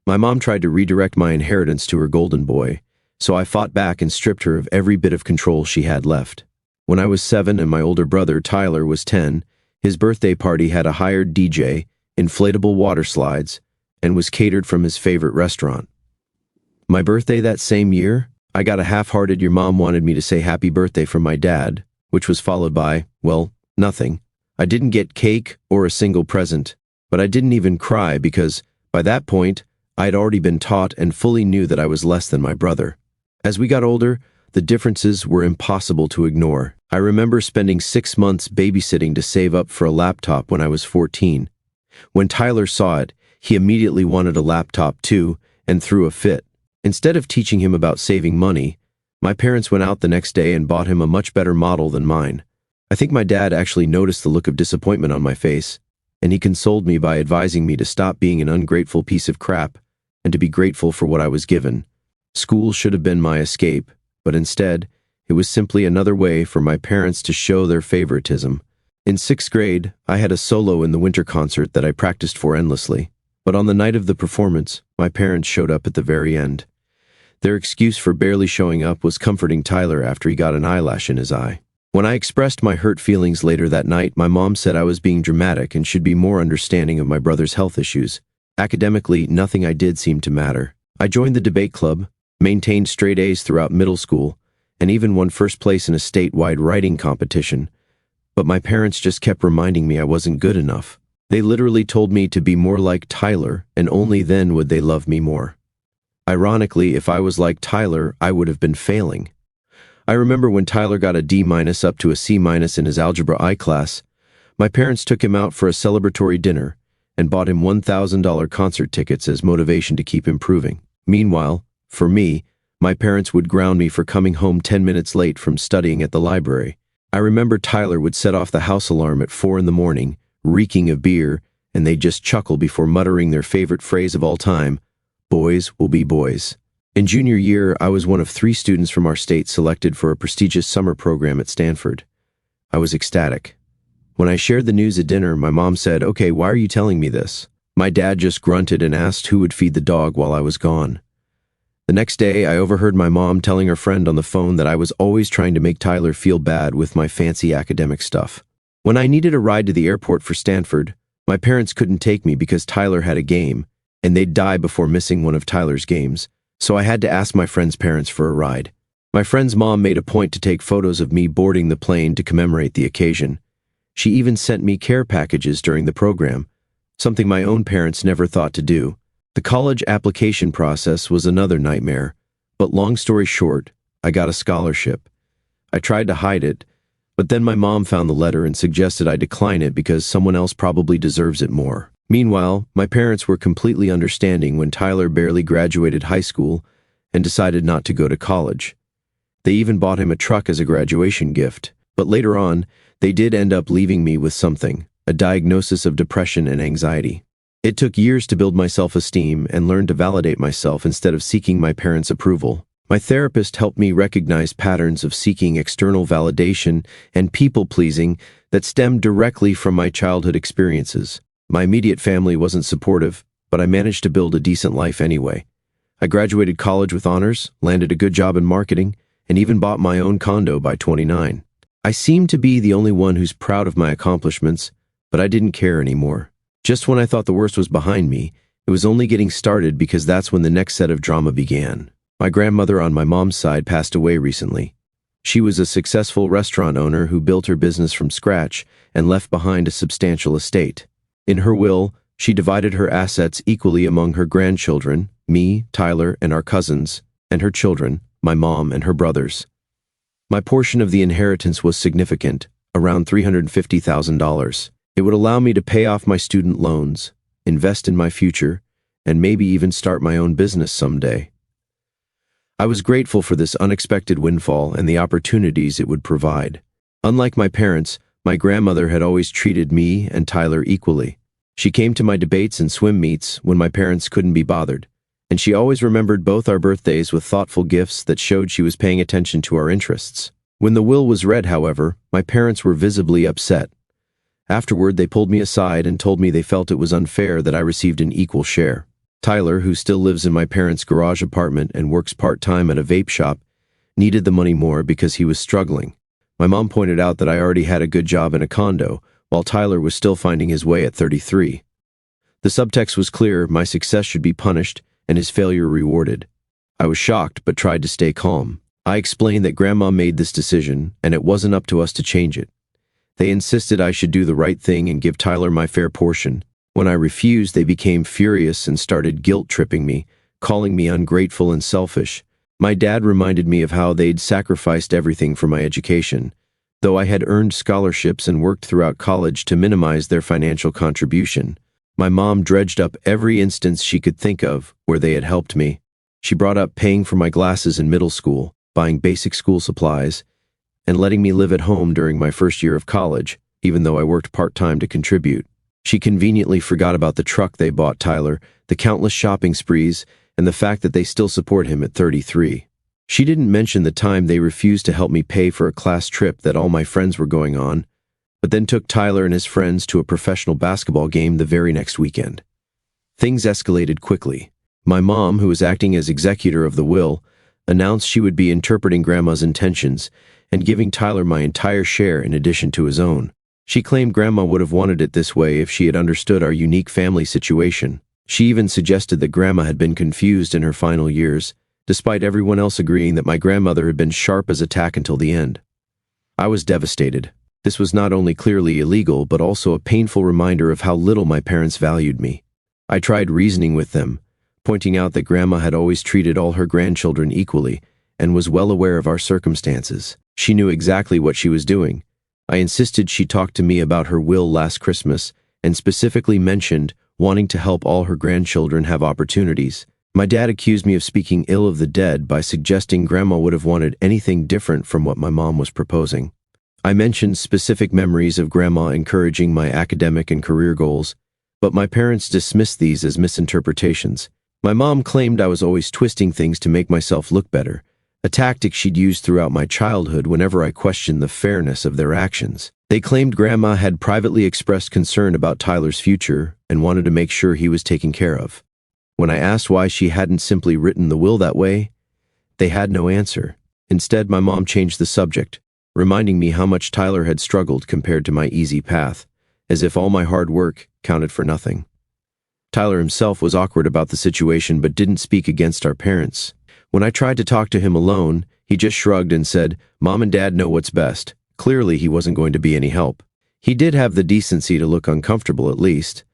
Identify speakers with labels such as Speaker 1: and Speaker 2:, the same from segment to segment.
Speaker 1: My mom tried to redirect my inheritance to her golden boy, so I fought back and stripped her of every bit of control she had left. When I was 7 and my older brother, Tyler, was 10, his birthday party had a hired DJ, inflatable water slides, and was catered from his favorite restaurant. My birthday that same year, I got a half-hearted "your mom wanted me to say happy birthday" from my dad, which was followed by, well, nothing. I didn't get cake or a single present, but I didn't even cry because, by that point, I had already been taught and fully knew that I was less than my brother. As we got older, the differences were impossible to ignore. I remember spending 6 months babysitting to save up for a laptop when I was 14. When Tyler saw it, he immediately wanted a laptop too and threw a fit. Instead of teaching him about saving money, my parents went out the next day and bought him a much better model than mine. I think my dad actually noticed the look of disappointment on my face, and he consoled me by advising me to stop being an ungrateful piece of crap and to be grateful for what I was given. School should have been my escape, but instead, it was simply another way for my parents to show their favoritism. In 6th grade, I had a solo in the winter concert that I practiced for endlessly, but on the night of the performance, my parents showed up at the very end. Their excuse for barely showing up was comforting Tyler after he got an eyelash in his eye. When I expressed my hurt feelings later that night, my mom said I was being dramatic and should be more understanding of my brother's health issues. Academically, nothing I did seemed to matter. I joined the debate club, maintained straight A's throughout middle school, and even won first place in a statewide writing competition. But my parents just kept reminding me I wasn't good enough. They literally told me to be more like Tyler, and only then would they love me more. Ironically, if I was like Tyler, I would have been failing. I remember when Tyler got a D- up to a C- in his Algebra I class, my parents took him out for a celebratory dinner and bought him $1,000 concert tickets as motivation to keep improving. Meanwhile, for me, my parents would ground me for coming home 10 minutes late from studying at the library. I remember Tyler would set off the house alarm at 4 in the morning, reeking of beer, and they'd just chuckle before muttering their favorite phrase of all time, "Boys will be boys." In junior year, I was one of 3 students from our state selected for a prestigious summer program at Stanford. I was ecstatic. When I shared the news at dinner, my mom said, "Okay, why are you telling me this?" My dad just grunted and asked who would feed the dog while I was gone. The next day, I overheard my mom telling her friend on the phone that I was always trying to make Tyler feel bad with my fancy academic stuff. When I needed a ride to the airport for Stanford, my parents couldn't take me because Tyler had a game, and they'd die before missing one of Tyler's games, so I had to ask my friend's parents for a ride. My friend's mom made a point to take photos of me boarding the plane to commemorate the occasion. She even sent me care packages during the program, something my own parents never thought to do. The college application process was another nightmare, but long story short, I got a scholarship. I tried to hide it, but then my mom found the letter and suggested I decline it because someone else probably deserves it more. Meanwhile, my parents were completely understanding when Tyler barely graduated high school and decided not to go to college. They even bought him a truck as a graduation gift, but later on, they did end up leaving me with something, a diagnosis of depression and anxiety. It took years to build my self-esteem and learn to validate myself instead of seeking my parents' approval. My therapist helped me recognize patterns of seeking external validation and people-pleasing that stemmed directly from my childhood experiences. My immediate family wasn't supportive, but I managed to build a decent life anyway. I graduated college with honors, landed a good job in marketing, and even bought my own condo by 29. I seemed to be the only one who's proud of my accomplishments, but I didn't care anymore. Just when I thought the worst was behind me, it was only getting started because that's when the next set of drama began. My grandmother on my mom's side passed away recently. She was a successful restaurant owner who built her business from scratch and left behind a substantial estate. In her will, she divided her assets equally among her grandchildren, me, Tyler, and our cousins, and her children, my mom and her brothers. My portion of the inheritance was significant, around $350,000. It would allow me to pay off my student loans, invest in my future, and maybe even start my own business someday. I was grateful for this unexpected windfall and the opportunities it would provide. Unlike my parents, my grandmother had always treated me and Tyler equally. She came to my debates and swim meets when my parents couldn't be bothered, and she always remembered both our birthdays with thoughtful gifts that showed she was paying attention to our interests. When the will was read, however, my parents were visibly upset. Afterward, they pulled me aside and told me they felt it was unfair that I received an equal share. Tyler, who still lives in my parents' garage apartment and works part-time at a vape shop, needed the money more because he was struggling. My mom pointed out that I already had a good job in a condo, while Tyler was still finding his way at 33. The subtext was clear: my success should be punished and his failure rewarded. I was shocked, but tried to stay calm. I explained that Grandma made this decision, and it wasn't up to us to change it. They insisted I should do the right thing and give Tyler my fair portion. When I refused, they became furious and started guilt-tripping me, calling me ungrateful and selfish. My dad reminded me of how they'd sacrificed everything for my education, though I had earned scholarships and worked throughout college to minimize their financial contribution. My mom dredged up every instance she could think of where they had helped me. She brought up paying for my glasses in middle school, buying basic school supplies, and letting me live at home during my first year of college, even though I worked part-time to contribute. She conveniently forgot about the truck they bought Tyler, the countless shopping sprees, and the fact that they still support him at 33. She didn't mention the time they refused to help me pay for a class trip that all my friends were going on, but then took Tyler and his friends to a professional basketball game the very next weekend. Things escalated quickly. My mom, who was acting as executor of the will, announced she would be interpreting Grandma's intentions and giving Tyler my entire share in addition to his own. She claimed Grandma would have wanted it this way if she had understood our unique family situation. She even suggested that Grandma had been confused in her final years, despite everyone else agreeing that my grandmother had been sharp as a tack until the end. I was devastated. This was not only clearly illegal, but also a painful reminder of how little my parents valued me. I tried reasoning with them, pointing out that Grandma had always treated all her grandchildren equally and was well aware of our circumstances. She knew exactly what she was doing. I insisted she talk to me about her will last Christmas and specifically mentioned wanting to help all her grandchildren have opportunities. My dad accused me of speaking ill of the dead by suggesting Grandma would have wanted anything different from what my mom was proposing. I mentioned specific memories of Grandma encouraging my academic and career goals, but my parents dismissed these as misinterpretations. My mom claimed I was always twisting things to make myself look better, a tactic she'd used throughout my childhood whenever I questioned the fairness of their actions. They claimed Grandma had privately expressed concern about Tyler's future and wanted to make sure he was taken care of. When I asked why she hadn't simply written the will that way, they had no answer. Instead, my mom changed the subject, reminding me how much Tyler had struggled compared to my easy path, as if all my hard work counted for nothing. Tyler himself was awkward about the situation but didn't speak against our parents. When I tried to talk to him alone, he just shrugged and said, "Mom and Dad know what's best." Clearly, he wasn't going to be any help. He did have the decency to look uncomfortable at least,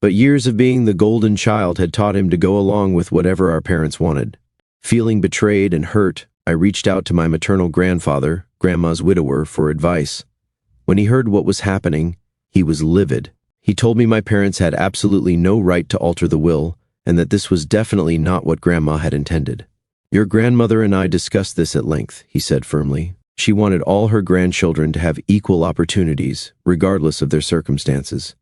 Speaker 1: but years of being the golden child had taught him to go along with whatever our parents wanted. Feeling betrayed and hurt, I reached out to my maternal grandfather, Grandma's widower, for advice. When he heard what was happening, he was livid. He told me my parents had absolutely no right to alter the will, and that this was definitely not what Grandma had intended. "Your grandmother and I discussed this at length," he said firmly. "She wanted all her grandchildren to have equal opportunities, regardless of their circumstances."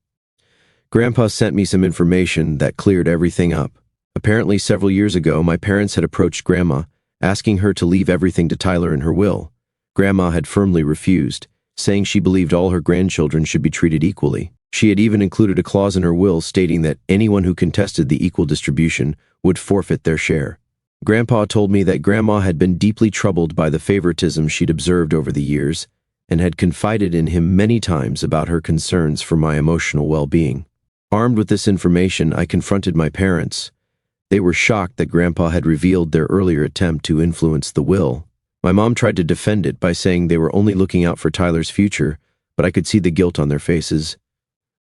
Speaker 1: Grandpa sent me some information that cleared everything up. Apparently, several years ago, my parents had approached Grandma, asking her to leave everything to Tyler in her will. Grandma had firmly refused, saying she believed all her grandchildren should be treated equally. She had even included a clause in her will stating that anyone who contested the equal distribution would forfeit their share. Grandpa told me that Grandma had been deeply troubled by the favoritism she'd observed over the years and had confided in him many times about her concerns for my emotional well-being. Armed with this information, I confronted my parents. They were shocked that Grandpa had revealed their earlier attempt to influence the will. My mom tried to defend it by saying they were only looking out for Tyler's future, but I could see the guilt on their faces.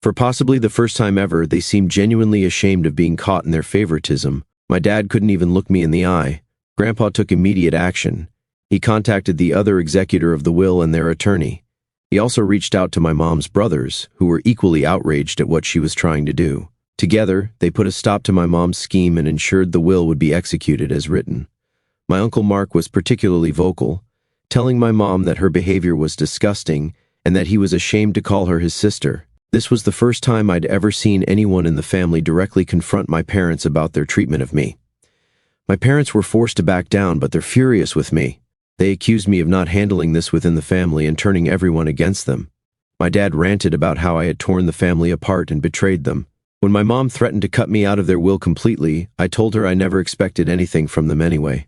Speaker 1: For possibly the first time ever, they seemed genuinely ashamed of being caught in their favoritism. My dad couldn't even look me in the eye. Grandpa took immediate action. He contacted the other executor of the will and their attorney. He also reached out to my mom's brothers, who were equally outraged at what she was trying to do. Together, they put a stop to my mom's scheme and ensured the will would be executed as written. My Uncle Mark was particularly vocal, telling my mom that her behavior was disgusting and that he was ashamed to call her his sister. This was the first time I'd ever seen anyone in the family directly confront my parents about their treatment of me. My parents were forced to back down, but they're furious with me. They accused me of not handling this within the family and turning everyone against them. My dad ranted about how I had torn the family apart and betrayed them. When my mom threatened to cut me out of their will completely, I told her I never expected anything from them anyway.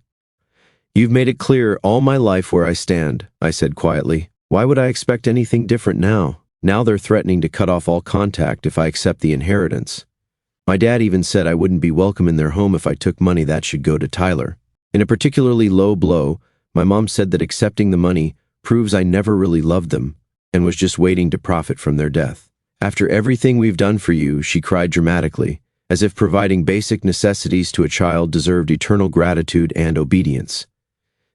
Speaker 1: "You've made it clear all my life where I stand," I said quietly. "Why would I expect anything different now? Now they're threatening to cut off all contact if I accept the inheritance. My dad even said I wouldn't be welcome in their home if I took money that should go to Tyler." In a particularly low blow, my mom said that accepting the money proves I never really loved them and was just waiting to profit from their death. "After everything we've done for you," she cried dramatically, as if providing basic necessities to a child deserved eternal gratitude and obedience.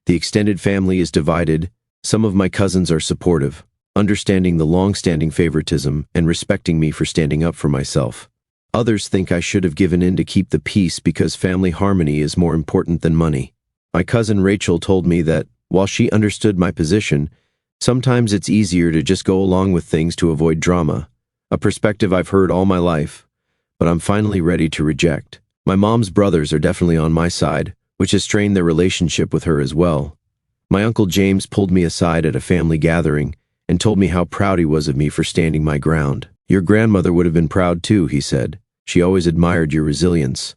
Speaker 1: "The extended family is divided. Some of my cousins are supportive, understanding the long-standing favoritism and respecting me for standing up for myself. Others think I should have given in to keep the peace because family harmony is more important than money. My cousin Rachel told me that, while she understood my position, sometimes it's easier to just go along with things to avoid drama, a perspective I've heard all my life, but I'm finally ready to reject. My mom's brothers are definitely on my side, which has strained their relationship with her as well. My Uncle James pulled me aside at a family gathering and told me how proud he was of me for standing my ground. "Your grandmother would have been proud too," he said. "She always admired your resilience.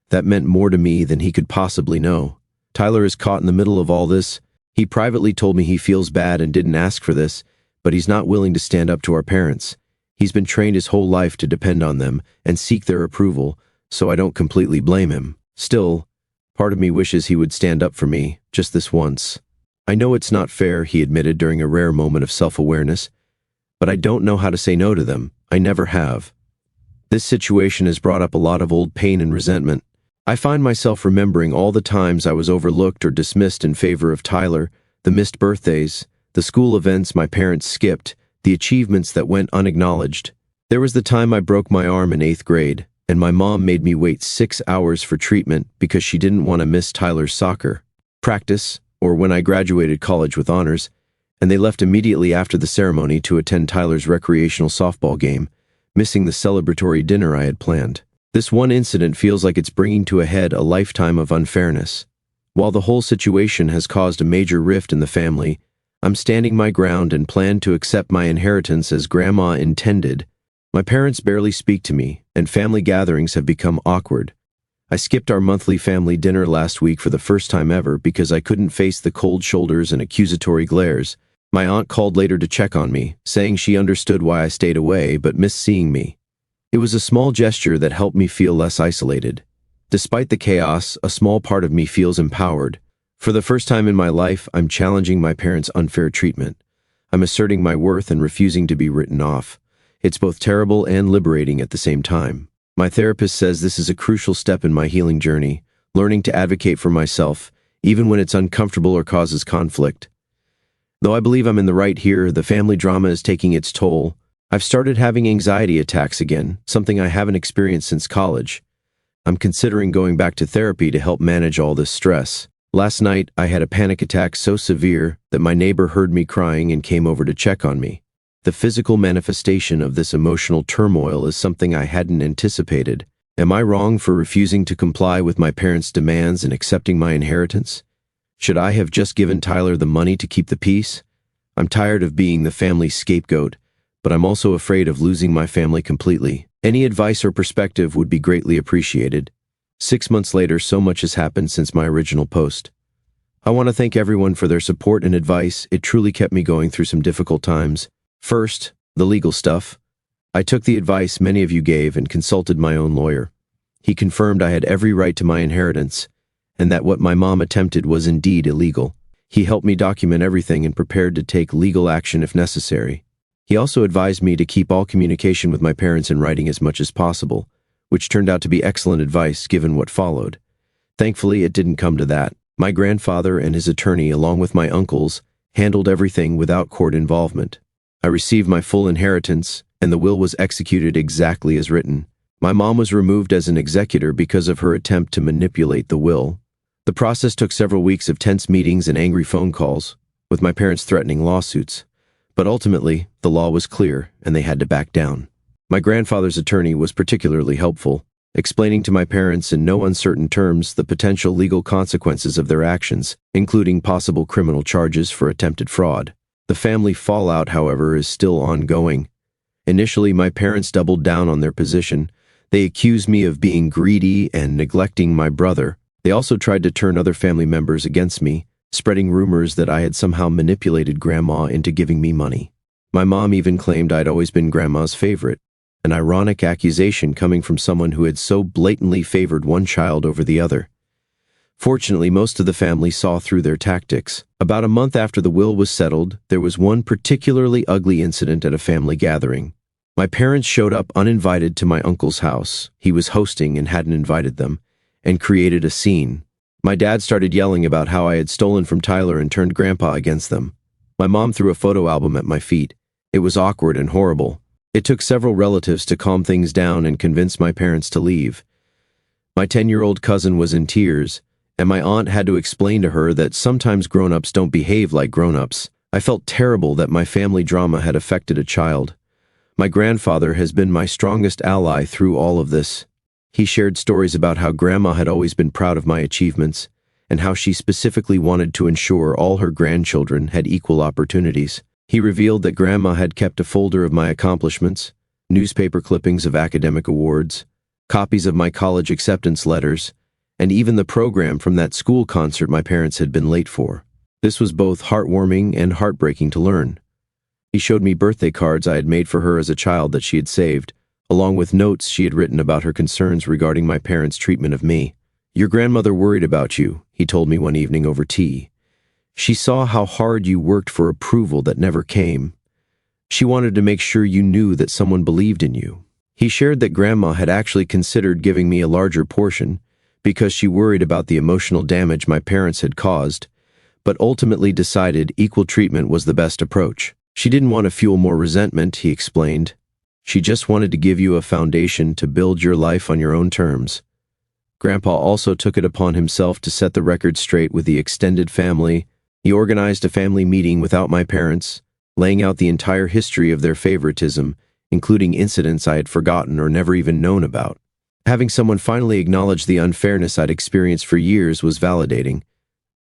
Speaker 1: That meant more to me than he could possibly know. Tyler is caught in the middle of all this. He privately told me he feels bad and didn't ask for this, but he's not willing to stand up to our parents. He's been trained his whole life to depend on them and seek their approval, so I don't completely blame him. Still, part of me wishes he would stand up for me, just this once. I know it's not fair," he admitted during a rare moment of self-awareness, "but I don't know how to say no to them. I never have. This situation has brought up a lot of old pain and resentment. I find myself remembering all the times I was overlooked or dismissed in favor of Tyler, the missed birthdays, the school events my parents skipped, the achievements that went unacknowledged. There was the time I broke my arm in 8th grade, and my mom made me wait 6 hours for treatment because she didn't want to miss Tyler's soccer practice, or when I graduated college with honors, and they left immediately after the ceremony to attend Tyler's recreational softball game, missing the celebratory dinner I had planned. This one incident feels like it's bringing to a head a lifetime of unfairness. While the whole situation has caused a major rift in the family, I'm standing my ground and plan to accept my inheritance as Grandma intended. My parents barely speak to me, and family gatherings have become awkward. I skipped our monthly family dinner last week for the first time ever because I couldn't face the cold shoulders and accusatory glares. My aunt called later to check on me, saying she understood why I stayed away but missed seeing me. It was a small gesture that helped me feel less isolated. Despite the chaos, a small part of me feels empowered. For the first time in my life, I'm challenging my parents' unfair treatment. I'm asserting my worth and refusing to be written off. It's both terrible and liberating at the same time. My therapist says this is a crucial step in my healing journey, learning to advocate for myself, even when it's uncomfortable or causes conflict. Though I believe I'm in the right here, the family drama is taking its toll. I've started having anxiety attacks again, something I haven't experienced since college. I'm considering going back to therapy to help manage all this stress. Last night, I had a panic attack so severe that my neighbor heard me crying and came over to check on me. The physical manifestation of this emotional turmoil is something I hadn't anticipated. Am I wrong for refusing to comply with my parents' demands and accepting my inheritance? Should I have just given Tyler the money to keep the peace? I'm tired of being the family scapegoat, but I'm also afraid of losing my family completely. Any advice or perspective would be greatly appreciated. 6 months later, so much has happened since my original post. I want to thank everyone for their support and advice. It truly kept me going through some difficult times. First, the legal stuff. I took the advice many of you gave and consulted my own lawyer. He confirmed I had every right to my inheritance, and that what my mom attempted was indeed illegal. He helped me document everything and prepared to take legal action if necessary. He also advised me to keep all communication with my parents in writing as much as possible, which turned out to be excellent advice given what followed. Thankfully, it didn't come to that. My grandfather and his attorney, along with my uncles, handled everything without court involvement. I received my full inheritance, and the will was executed exactly as written. My mom was removed as an executor because of her attempt to manipulate the will. The process took several weeks of tense meetings and angry phone calls, with my parents threatening lawsuits. But ultimately, the law was clear, and they had to back down. My grandfather's attorney was particularly helpful, explaining to my parents in no uncertain terms the potential legal consequences of their actions, including possible criminal charges for attempted fraud. The family fallout, however, is still ongoing. Initially, my parents doubled down on their position. They accused me of being greedy and neglecting my brother. They also tried to turn other family members against me, spreading rumors that I had somehow manipulated Grandma into giving me money. My mom even claimed I'd always been Grandma's favorite, an ironic accusation coming from someone who had so blatantly favored one child over the other. Fortunately, most of the family saw through their tactics. About a month after the will was settled, there was one particularly ugly incident at a family gathering. My parents showed up uninvited to my uncle's house. He was hosting and hadn't invited them, and created a scene. My dad started yelling about how I had stolen from Tyler and turned Grandpa against them. My mom threw a photo album at my feet. It was awkward and horrible. It took several relatives to calm things down and convince my parents to leave. My 10-year-old cousin was in tears, and my aunt had to explain to her that sometimes grown-ups don't behave like grown-ups. I felt terrible that my family drama had affected a child. My grandfather has been my strongest ally through all of this. He shared stories about how Grandma had always been proud of my achievements, and how she specifically wanted to ensure all her grandchildren had equal opportunities. He revealed that Grandma had kept a folder of my accomplishments, newspaper clippings of academic awards, copies of my college acceptance letters, and even the program from that school concert my parents had been late for. This was both heartwarming and heartbreaking to learn. He showed me birthday cards I had made for her as a child that she had saved, along with notes she had written about her concerns regarding my parents' treatment of me. "Your grandmother worried about you," he told me one evening over tea. "She saw how hard you worked for approval that never came. She wanted to make sure you knew that someone believed in you." He shared that Grandma had actually considered giving me a larger portion because she worried about the emotional damage my parents had caused, but ultimately decided equal treatment was the best approach. She didn't want to fuel more resentment, he explained. She just wanted to give you a foundation to build your life on your own terms. Grandpa also took it upon himself to set the record straight with the extended family. He organized a family meeting without my parents, laying out the entire history of their favoritism, including incidents I had forgotten or never even known about. Having someone finally acknowledge the unfairness I'd experienced for years was validating,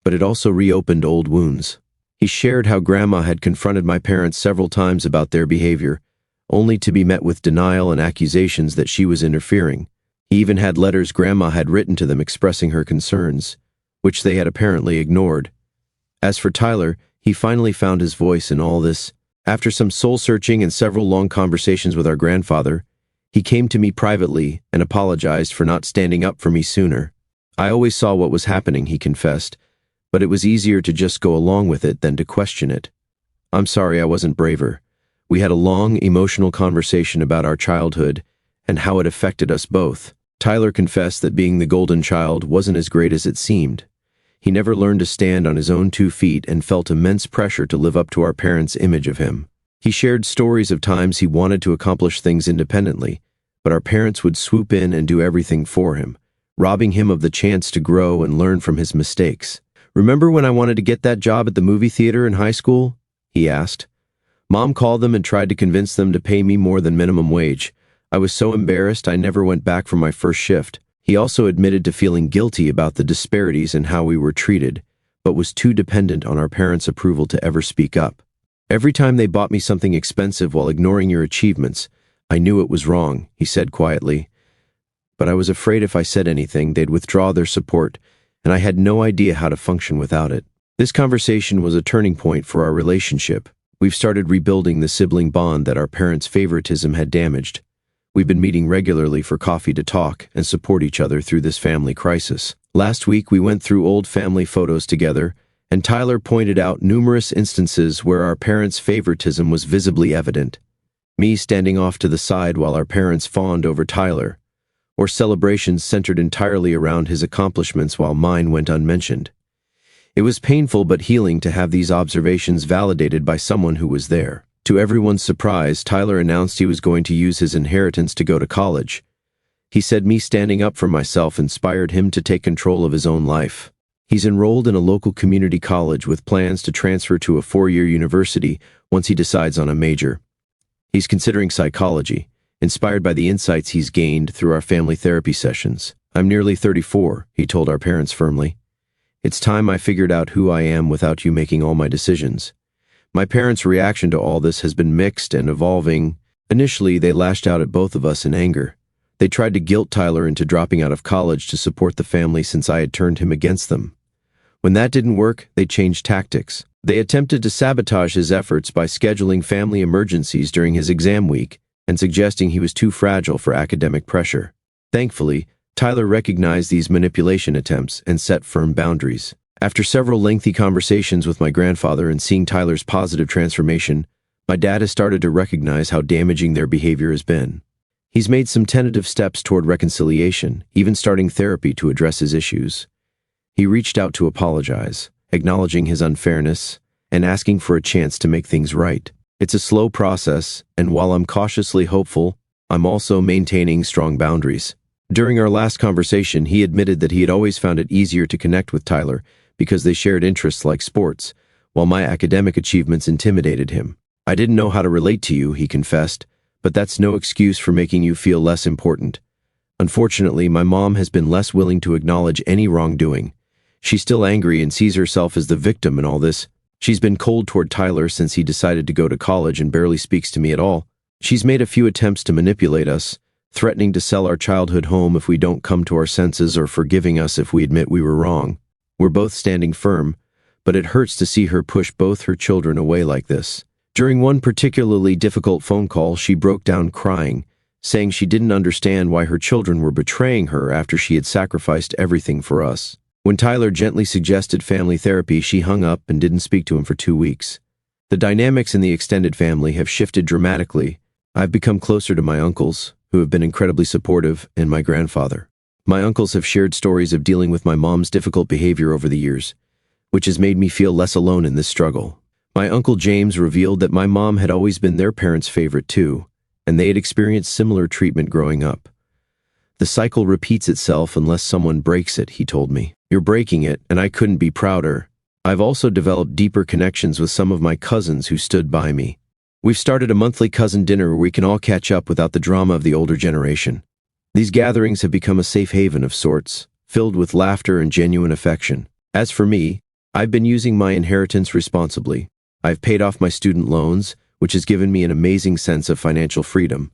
Speaker 1: but it also reopened old wounds. He shared how Grandma had confronted my parents several times about their behavior, only to be met with denial and accusations that she was interfering. He even had letters Grandma had written to them expressing her concerns, which they had apparently ignored. As for Tyler, he finally found his voice in all this. After some soul-searching and several long conversations with our grandfather, he came to me privately and apologized for not standing up for me sooner. "I always saw what was happening," he confessed, "but it was easier to just go along with it than to question it. I'm sorry I wasn't braver." We had a long, emotional conversation about our childhood and how it affected us both. Tyler confessed that being the golden child wasn't as great as it seemed. He never learned to stand on his own 2 feet and felt immense pressure to live up to our parents' image of him. He shared stories of times he wanted to accomplish things independently, but our parents would swoop in and do everything for him, robbing him of the chance to grow and learn from his mistakes. "Remember when I wanted to get that job at the movie theater in high school?" he asked. "Mom called them and tried to convince them to pay me more than minimum wage. I was so embarrassed I never went back for my first shift." He also admitted to feeling guilty about the disparities in how we were treated, but was too dependent on our parents' approval to ever speak up. "Every time they bought me something expensive while ignoring your achievements, I knew it was wrong," he said quietly. "But I was afraid if I said anything, they'd withdraw their support, and I had no idea how to function without it." This conversation was a turning point for our relationship. We've started rebuilding the sibling bond that our parents' favoritism had damaged. We've been meeting regularly for coffee to talk and support each other through this family crisis. Last week, we went through old family photos together, and Tyler pointed out numerous instances where our parents' favoritism was visibly evident. Me standing off to the side while our parents fawned over Tyler, or celebrations centered entirely around his accomplishments while mine went unmentioned. It was painful but healing to have these observations validated by someone who was there. To everyone's surprise, Tyler announced he was going to use his inheritance to go to college. He said me standing up for myself inspired him to take control of his own life. He's enrolled in a local community college with plans to transfer to a 4-year university once he decides on a major. He's considering psychology, inspired by the insights he's gained through our family therapy sessions. "I'm nearly 34, he told our parents firmly. "It's time I figured out who I am without you making all my decisions." My parents' reaction to all this has been mixed and evolving. Initially, they lashed out at both of us in anger. They tried to guilt Tyler into dropping out of college to support the family since I had turned him against them. When that didn't work, they changed tactics. They attempted to sabotage his efforts by scheduling family emergencies during his exam week and suggesting he was too fragile for academic pressure. Thankfully, Tyler recognized these manipulation attempts and set firm boundaries. After several lengthy conversations with my grandfather and seeing Tyler's positive transformation, my dad has started to recognize how damaging their behavior has been. He's made some tentative steps toward reconciliation, even starting therapy to address his issues. He reached out to apologize, acknowledging his unfairness, and asking for a chance to make things right. It's a slow process, and while I'm cautiously hopeful, I'm also maintaining strong boundaries. During our last conversation, he admitted that he had always found it easier to connect with Tyler because they shared interests like sports, while my academic achievements intimidated him. I didn't know how to relate to you, he confessed, but that's no excuse for making you feel less important. Unfortunately, my mom has been less willing to acknowledge any wrongdoing. She's still angry and sees herself as the victim in all this. She's been cold toward Tyler since he decided to go to college and barely speaks to me at all. She's made a few attempts to manipulate us, threatening to sell our childhood home if we don't come to our senses or forgiving us if we admit we were wrong. We're both standing firm, but it hurts to see her push both her children away like this. During one particularly difficult phone call, she broke down crying, saying she didn't understand why her children were betraying her after she had sacrificed everything for us. When Tyler gently suggested family therapy, she hung up and didn't speak to him for 2 weeks. The dynamics in the extended family have shifted dramatically. I've become closer to my uncles, who have been incredibly supportive, and my grandfather. My uncles have shared stories of dealing with my mom's difficult behavior over the years, which has made me feel less alone in this struggle. My Uncle James revealed that my mom had always been their parents' favorite too, and they had experienced similar treatment growing up. The cycle repeats itself unless someone breaks it, he told me. You're breaking it, and I couldn't be prouder. I've also developed deeper connections with some of my cousins who stood by me. We've started a monthly cousin dinner where we can all catch up without the drama of the older generation. These gatherings have become a safe haven of sorts, filled with laughter and genuine affection. As for me, I've been using my inheritance responsibly. I've paid off my student loans, which has given me an amazing sense of financial freedom.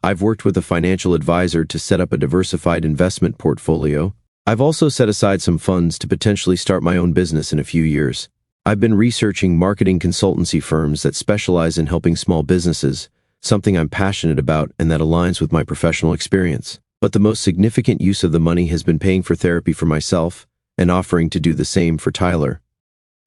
Speaker 1: I've worked with a financial advisor to set up a diversified investment portfolio. I've also set aside some funds to potentially start my own business in a few years. I've been researching marketing consultancy firms that specialize in helping small businesses, something I'm passionate about and that aligns with my professional experience. But the most significant use of the money has been paying for therapy for myself and offering to do the same for Tyler.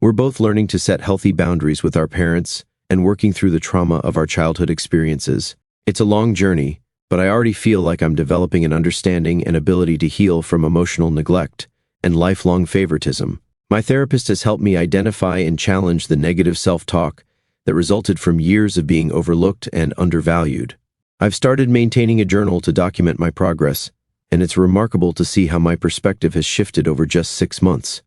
Speaker 1: We're both learning to set healthy boundaries with our parents and working through the trauma of our childhood experiences. It's a long journey, but I already feel like I'm developing an understanding and ability to heal from emotional neglect and lifelong favoritism. My therapist has helped me identify and challenge the negative self-talk that resulted from years of being overlooked and undervalued. I've started maintaining a journal to document my progress, and it's remarkable to see how my perspective has shifted over just 6 months.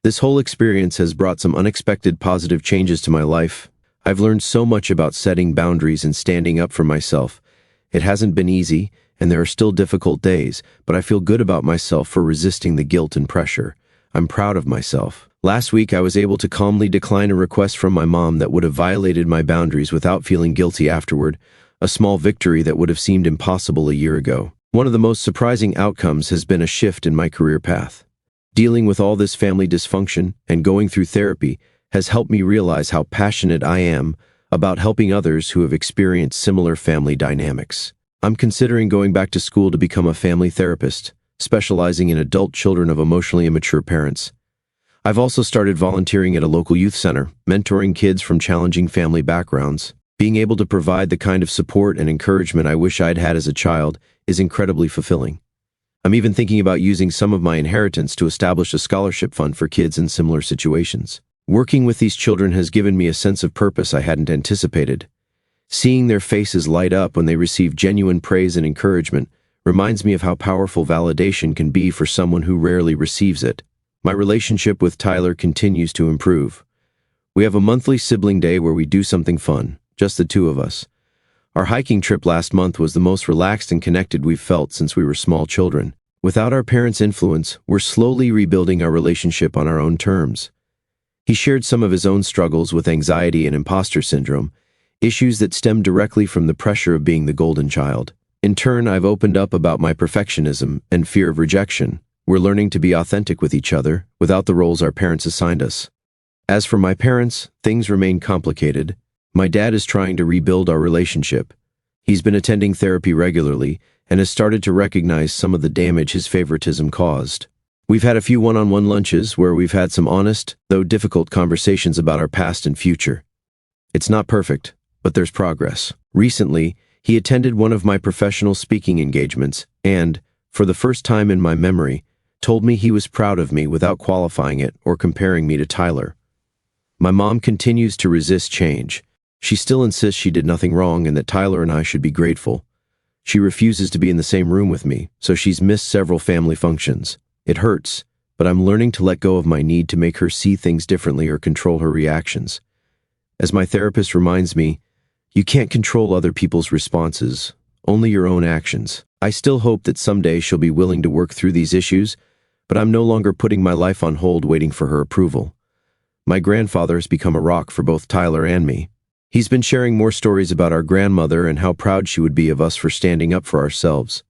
Speaker 1: This whole experience has brought some unexpected positive changes to my life. I've learned so much about setting boundaries and standing up for myself. It hasn't been easy, and there are still difficult days, but I feel good about myself for resisting the guilt and pressure. I'm proud of myself. Last week, I was able to calmly decline a request from my mom that would have violated my boundaries without feeling guilty afterward, a small victory that would have seemed impossible a year ago. One of the most surprising outcomes has been a shift in my career path. Dealing with all this family dysfunction and going through therapy has helped me realize how passionate I am about helping others who have experienced similar family dynamics. I'm considering going back to school to become a family therapist, specializing in adult children of emotionally immature parents. I've also started volunteering at a local youth center, mentoring kids from challenging family backgrounds. Being able to provide the kind of support and encouragement I wish I'd had as a child is incredibly fulfilling. I'm even thinking about using some of my inheritance to establish a scholarship fund for kids in similar situations. Working with these children has given me a sense of purpose I hadn't anticipated. Seeing their faces light up when they receive genuine praise and encouragement reminds me of how powerful validation can be for someone who rarely receives it. My relationship with Tyler continues to improve. We have a monthly sibling day where we do something fun, just the two of us. Our hiking trip last month was the most relaxed and connected we've felt since we were small children. Without our parents' influence, we're slowly rebuilding our relationship on our own terms. He shared some of his own struggles with anxiety and imposter syndrome, issues that stem directly from the pressure of being the golden child. In turn, I've opened up about my perfectionism and fear of rejection. We're learning to be authentic with each other without the roles our parents assigned us. As for my parents, things remain complicated. My dad is trying to rebuild our relationship. He's been attending therapy regularly and has started to recognize some of the damage his favoritism caused. We've had a few one-on-one lunches where we've had some honest, though difficult conversations about our past and future. It's not perfect, but there's progress. Recently, he attended one of my professional speaking engagements and, for the first time in my memory, told me he was proud of me without qualifying it or comparing me to Tyler. My mom continues to resist change. She still insists she did nothing wrong and that Tyler and I should be grateful. She refuses to be in the same room with me, so she's missed several family functions. It hurts, but I'm learning to let go of my need to make her see things differently or control her reactions. As my therapist reminds me, you can't control other people's responses, only your own actions. I still hope that someday she'll be willing to work through these issues, but I'm no longer putting my life on hold waiting for her approval. My grandfather has become a rock for both Tyler and me. He's been sharing more stories about our grandmother and how proud she would be of us for standing up for ourselves.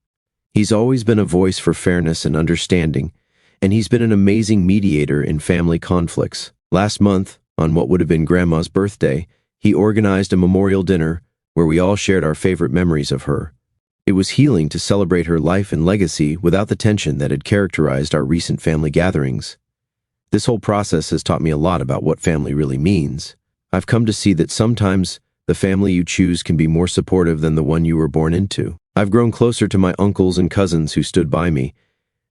Speaker 1: He's always been a voice for fairness and understanding, and he's been an amazing mediator in family conflicts. Last month, on what would have been Grandma's birthday, he organized a memorial dinner where we all shared our favorite memories of her. It was healing to celebrate her life and legacy without the tension that had characterized our recent family gatherings. This whole process has taught me a lot about what family really means. I've come to see that sometimes the family you choose can be more supportive than the one you were born into. I've grown closer to my uncles and cousins who stood by me,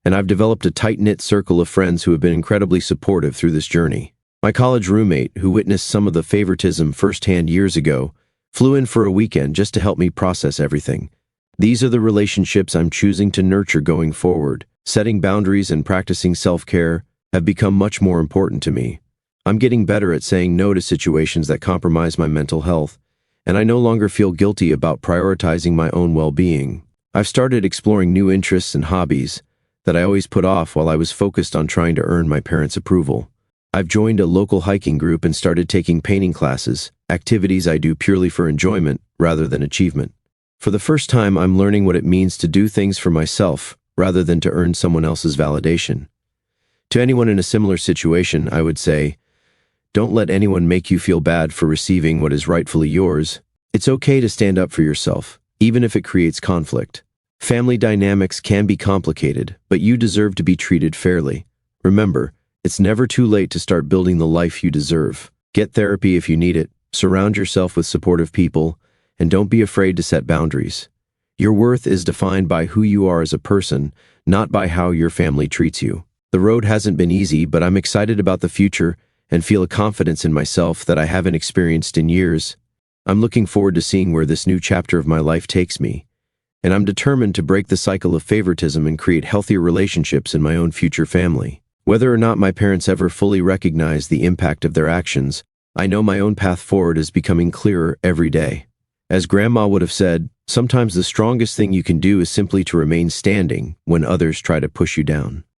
Speaker 1: and I've developed a tight-knit circle of friends who have been incredibly supportive through this journey. My college roommate, who witnessed some of the favoritism firsthand years ago, flew in for a weekend just to help me process everything. These are the relationships I'm choosing to nurture going forward. Setting boundaries and practicing self-care have become much more important to me. I'm getting better at saying no to situations that compromise my mental health, and I no longer feel guilty about prioritizing my own well-being. I've started exploring new interests and hobbies that I always put off while I was focused on trying to earn my parents' approval. I've joined a local hiking group and started taking painting classes, activities I do purely for enjoyment rather than achievement. For the first time, I'm learning what it means to do things for myself rather than to earn someone else's validation. To anyone in a similar situation, I would say, don't let anyone make you feel bad for receiving what is rightfully yours. It's okay to stand up for yourself, even if it creates conflict. Family dynamics can be complicated, but you deserve to be treated fairly. Remember, it's never too late to start building the life you deserve. Get therapy if you need it, surround yourself with supportive people, and don't be afraid to set boundaries. Your worth is defined by who you are as a person, not by how your family treats you. The road hasn't been easy, but I'm excited about the future and feel a confidence in myself that I haven't experienced in years. I'm looking forward to seeing where this new chapter of my life takes me, and I'm determined to break the cycle of favoritism and create healthier relationships in my own future family. Whether or not my parents ever fully recognize the impact of their actions, I know my own path forward is becoming clearer every day. As Grandma would have said, sometimes the strongest thing you can do is simply to remain standing when others try to push you down.